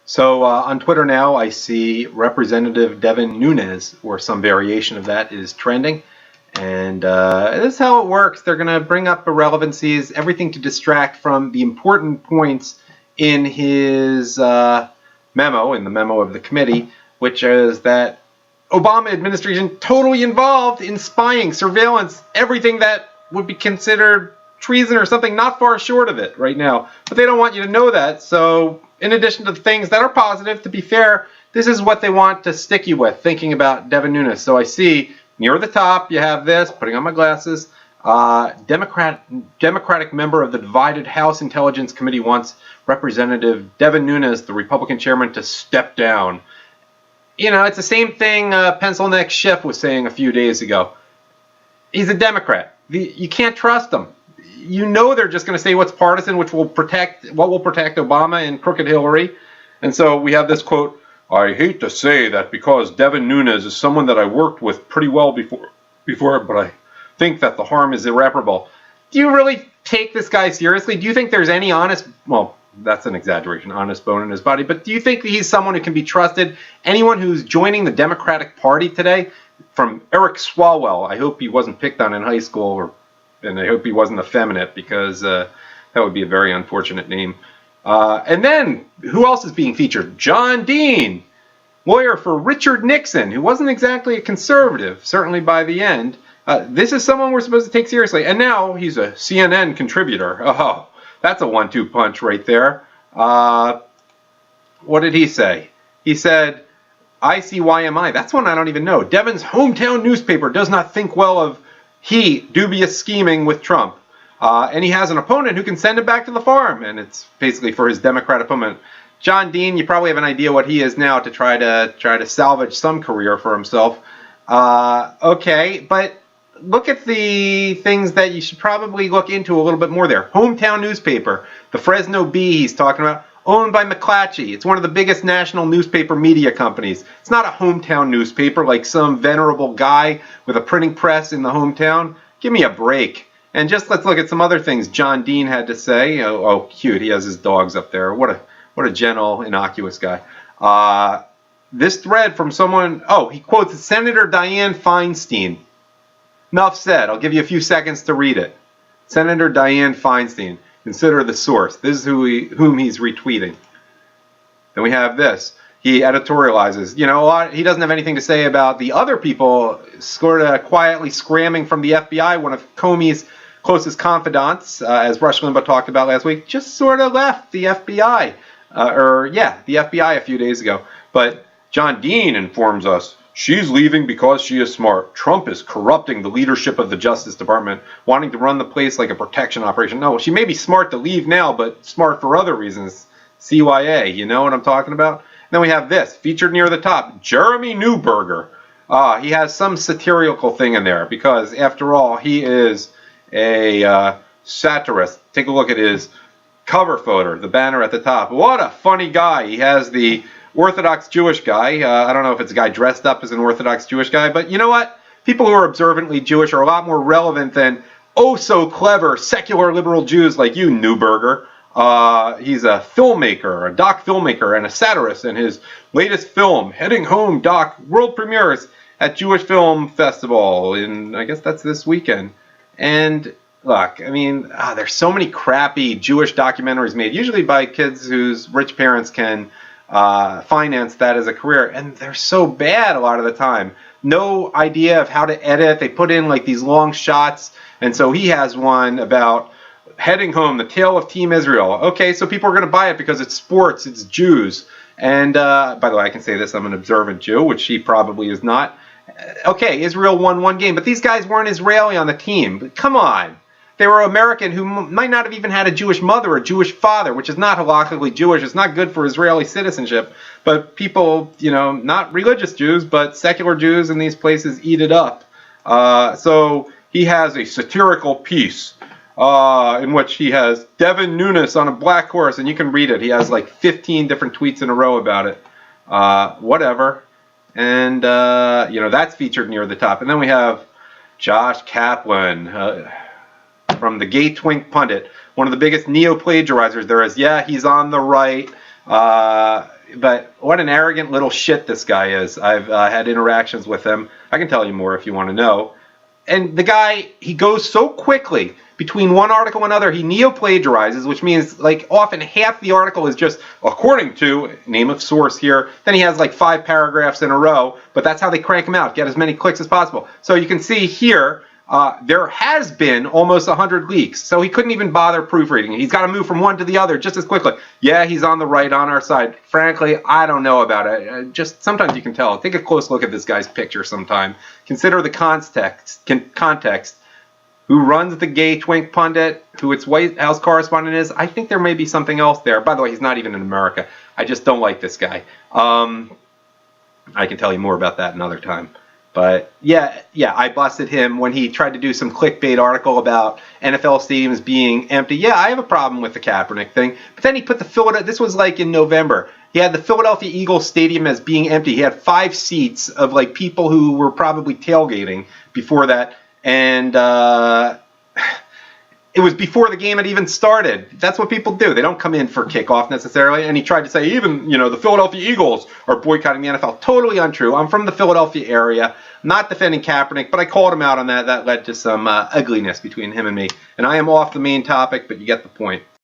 So on Twitter now, I see Representative Devin Nunes, or some variation of that, is trending. And this is how it works. They're going to bring up irrelevancies, everything to distract from the important points in his memo, in the memo of the committee, which is that Obama administration totally involved in spying, surveillance, everything that would be considered treason or something not far short of it right now. But they don't want you to know that. So in addition to the things that are positive, to be fair, this is what they want to stick you with, thinking about Devin Nunes. So I see near the top, you have this, putting on my glasses, Democratic member of the divided House Intelligence Committee wants Representative Devin Nunes, the Republican chairman, to step down. You know, it's the same thing Pencil Neck Schiff was saying a few days ago. He's a Democrat. You can't trust him. You know they're just going to say what's partisan, what will protect Obama and crooked Hillary. And so we have this quote, "I hate to say that because Devin Nunes is someone that I worked with pretty well before, but I think that the harm is irreparable." Do you really take this guy seriously? Do you think there's any honest, well, that's an exaggeration, honest bone in his body, but do you think that he's someone who can be trusted? Anyone who's joining the Democratic Party today, from Eric Swalwell, I hope he wasn't picked on in high school, and I hope he wasn't effeminate, because that would be a very unfortunate name. And then, who else is being featured? John Dean, lawyer for Richard Nixon, who wasn't exactly a conservative, certainly by the end. This is someone we're supposed to take seriously. And now he's a CNN contributor. Oh, that's a 1-2 punch right there. What did he say? He said, ICYMI, that's one I don't even know. Devin's hometown newspaper does not think well of dubious scheming with Trump. And he has an opponent who can send him back to the farm. And it's basically for his Democrat opponent. John Dean, you probably have an idea what he is now to try to salvage some career for himself. Okay, but look at the things that you should probably look into a little bit more there. Hometown newspaper, the Fresno Bee he's talking about, owned by McClatchy. It's one of the biggest national newspaper media companies. It's not a hometown newspaper like some venerable guy with a printing press in the hometown. Give me a break. And just let's look at some other things John Dean had to say. Oh, cute. He has his dogs up there. What a gentle, innocuous guy. This thread from someone, he quotes Senator Dianne Feinstein. Enough said. I'll give you a few seconds to read it. Senator Dianne Feinstein. Consider the source. This is whom he's retweeting. Then we have this. He editorializes. You know, he doesn't have anything to say about the other people sort of quietly scramming from the FBI. One of Comey's closest confidants, as Rush Limbaugh talked about last week, just sort of left the FBI. The FBI a few days ago. But John Dean informs us, she's leaving because she is smart. Trump is corrupting the leadership of the Justice Department, wanting to run the place like a protection operation. No, she may be smart to leave now, but smart for other reasons. CYA, you know what I'm talking about? Then we have this, featured near the top, Jeremy Neuberger. He has some satirical thing in there because, after all, he is a satirist. Take a look at his cover photo, the banner at the top. What a funny guy. He has the Orthodox Jewish guy. I don't know if it's a guy dressed up as an Orthodox Jewish guy, but you know what? People who are observantly Jewish are a lot more relevant than oh-so-clever secular liberal Jews like you, Neuberger. He's a filmmaker, a doc filmmaker, and a satirist, and his latest film, Heading Home Doc, world premieres at Jewish Film Festival I guess that's this weekend. And look, I mean, there's so many crappy Jewish documentaries made, usually by kids whose rich parents can finance that as a career, and they're so bad a lot of the time. No idea of how to edit. They put in like these long shots, and so he has one about Heading Home, the tale of Team Israel. Okay, so people are going to buy it because it's sports, it's Jews. And by the way, I can say this, I'm an observant Jew, which he probably is not. Okay, Israel won one game, but these guys weren't Israeli on the team. But come on. They were American who might not have even had a Jewish mother or a Jewish father, which is not halakhically Jewish. It's not good for Israeli citizenship. But people, you know, not religious Jews, but secular Jews in these places eat it up. So he has a satirical piece in which he has Devin Nunes on a black horse, and you can read it. He has like 15 different tweets in a row about it. Whatever. And, that's featured near the top. And then we have Josh Kaplan from the Gay Twink Pundit, one of the biggest neo-plagiarizers there is. Yeah, he's on the right. But what an arrogant little shit this guy is. I've had interactions with him. I can tell you more if you want to know. And the guy, he goes so quickly between one article and another, he neo-plagiarizes, which means like often half the article is just according to name of source here. Then he has like 5 paragraphs in a row, but that's how they crank them out, get as many clicks as possible. So you can see here, there has been almost 100 leaks, so he couldn't even bother proofreading. He's got to move from one to the other just as quickly. Yeah, he's on the right, on our side. Frankly, I don't know about it. Just sometimes you can tell. Take a close look at this guy's picture sometime. Consider the context. Who runs the gay twink pundit, who its White House correspondent is. I think there may be something else there. By the way, he's not even in America. I just don't like this guy. I can tell you more about that another time. But yeah, I busted him when he tried to do some clickbait article about NFL stadiums being empty. Yeah, I have a problem with the Kaepernick thing. But then he put the Philadelphia, this was like in November. He had the Philadelphia Eagles stadium as being empty. He had 5 seats of like people who were probably tailgating before that. And it was before the game had even started. That's what people do. They don't come in for kickoff necessarily. And he tried to say even, the Philadelphia Eagles are boycotting the NFL. Totally untrue. I'm from the Philadelphia area. Not defending Kaepernick, but I called him out on that. That led to some ugliness between him and me. And I am off the main topic, but you get the point.